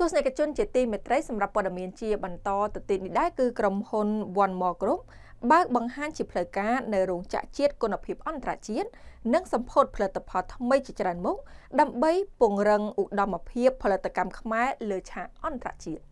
ទស្សនិកជនជាទីមេត្រីសម្រាប់ព័ត៌មានជាបន្តទៅទៀតនេះដែរគឺក្រុមហ៊ុន One More Group បើកបង្ហាញជាផ្លូវការនៅរោងចក្រជាតិគុណភាពអន្តរជាតិនិងសម្ពោធផលិតផលថ្មីជាច្រើនមុខដើម្បីពង្រឹងឧត្តមភាពផលិតកម្មខ្មែរលើឆាកអន្តរជាតិ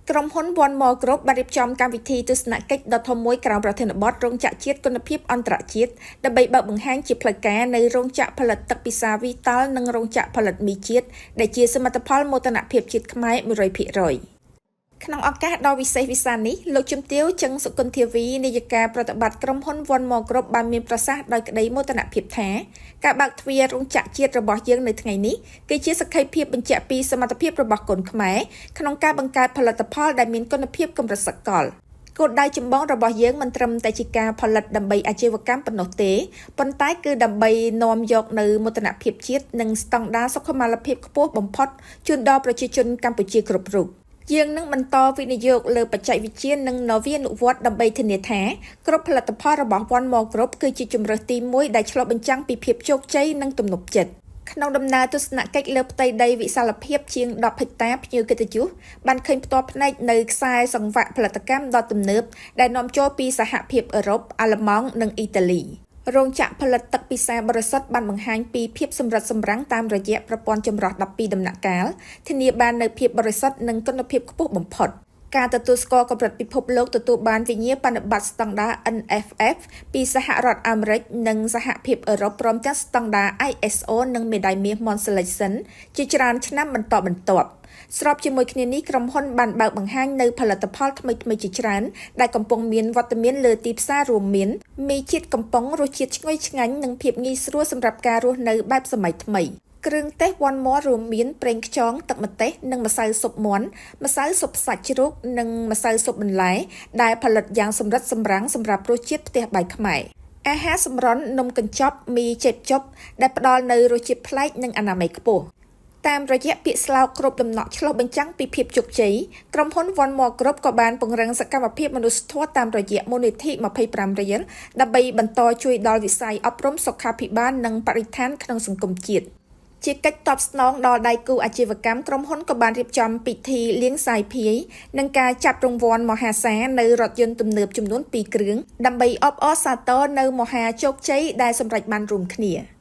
ក្រុមហ៊ុន One More Group បានរៀបចំកម្មវិធីទស្សនកិច្ចដ៏ធំមួយក្រោមប្រធានបទរោងចក្រជាតិគុណភាពអន្តរជាតិដើម្បីបើកបង្ហាញជាផ្លូវការនៅរោងចក្រផលិតទឹកពិសាវីតលនិងរោងចក្រផលិតមីជាតិដែលជាសមិទ្ធផលមោទនភាពជាតិខ្មែរ 100%ក្នុងឱកាសដ៏វិសេសវិសាលនេះលោកជំទាវចឹងសុគន្ធាវីនាយិកាប្រតិបត្តិក្រុមហ៊ុន One More Group បានមានប្រសាសន៍ដោយក្តីមោទនភាពថាការបើកទ្វាររោងចក្រជាតិរបស់យើងនៅថ្ងៃនេះគឺជាសក្ខីភាពបញ្ជាក់ពីសមត្ថភាពរបស់កូនខ្មែរក្នុងការបង្កើតផលិតផលដែលមានគុណភាពកម្រិតសកលគោលដៅចម្បងរបស់យើងមិនត្រឹមតែជាការផលិតដើម្បីអាជីវកម្មប៉ុណ្ណោះទេប៉ុន្តែគឺដើម្បីនាំយកនៅមោទនភាពជាតិនិងស្តង់ដារសុខុមាលភាពខ្ពស់បំផុតជូនដល់ប្រជាជនកម្ពុជាគ្រប់រូបយើងនឹងបន្តវិនិយោគលើបច្ចេកវិទ្យានិងនវានុវត្តន៍ដើម្បីធានាថាគ្រប់ផលិតផលរបស់ One More Group គឺជាជម្រើសទី1ដែលឆ្លុះបញ្ចាំងពីភាពជោគជ័យនិងទំនុកចិត្តក្នុងដំណើរទស្សនកិច្ចលើផ្ទៃដីវិសាលភាពជាង10ហិកតាភ្ញៀវកិត្តិយសបានឃើញផ្ទាល់ភ្នែកនៅខ្សែសង្វាក់ផលិតកម្មដ៏ទំនើបដែលនាំចូលពីសហភាពអឺរ៉ុបអាល្លឺម៉ង់និងអ៊ីតាលីរោងចក្រផលិតទឹកពិសាបរិសុទ្ធបានបង្ហាញពីភាពសម្រិតសម្រាំងតាមរយៈប្រព័ន្ធចម្រោះ12ដំណាក់កាលធានាបាននូវភាពបរិសុទ្ធនិងគុណភាពខ្ពស់បំផុតការទទួលស្គាល់កម្រិតពិភពលោកទទួលបានវិញ្ញាបនបត្រស្តង់ដារ NFF ពីសហរដ្ឋអាមេរិកនិងសហភាពអឺរ៉ុបព្រមទាំងស្តង់ដារ ISO និងមេដាយមាស Monselation ជាច្រើនឆ្នាំបន្តបន្ទាប់ស្របជាមួយគ្នានេះក្រុមហ៊ុនបានបើកបង្ហាញនៅផលិតផលថ្មីៗជាច្រើនដែលកំពុងមានវត្តមានលើទីផ្សាររួមមានមីជាតិកំប៉ុងរសជាតិឈ្ងុយឆ្ងាញ់និងភាពងាយស្រួលសម្រាប់ការរស់នៅបែបសម័យថ្មីគ្រឿងទេស One More រួមមានប្រេងខ្យងទឹកម្ទេសនិងម្សៅស៊ុបមាន់ម្សៅស៊ុបសាច់ជ្រូកនិងម្សៅស៊ុបបន្លែដែលផលិតយ៉ាងសម្រិតសម្រាំងសម្រាប់រសជាតិផ្ទះបាយខ្មែរអាហារសម្រន់នំកញ្ចប់មីចេកចុបដែលផ្ដល់នូវរសជាតិប្លែកនិងអនាម័យខ្ពស់តាមរយៈពាក្យស្លោកគ្រប់ដំណក់ឆ្លុះបញ្ចាំងពីភាពជោគជ័យក្រុមហ៊ុន One More Group ក៏បានពង្រឹងសកម្មភាពមនុស្សធម៌តាមរយៈមូលនិធិ25រៀលដើម្បីបន្តជួយដល់វិស័យអប់រំសុខាភិបាលនិងបរិស្ថានក្នុងសង្គមជាតិជាកិច្ចតបស្នងដល់ដៃគូអាជីវកម្មក្រុមហ៊ុនក៏បានរៀបចំពិធីលាងសាយភាយនិងការចាប់រង្វាន់មហាសាលនៅរថយន្តទំនើបចំនួន2គ្រឿងដើម្បីអបអរសាទរនៅមហាជោគជ័យដែលសម្រេចបានរួមគ្នា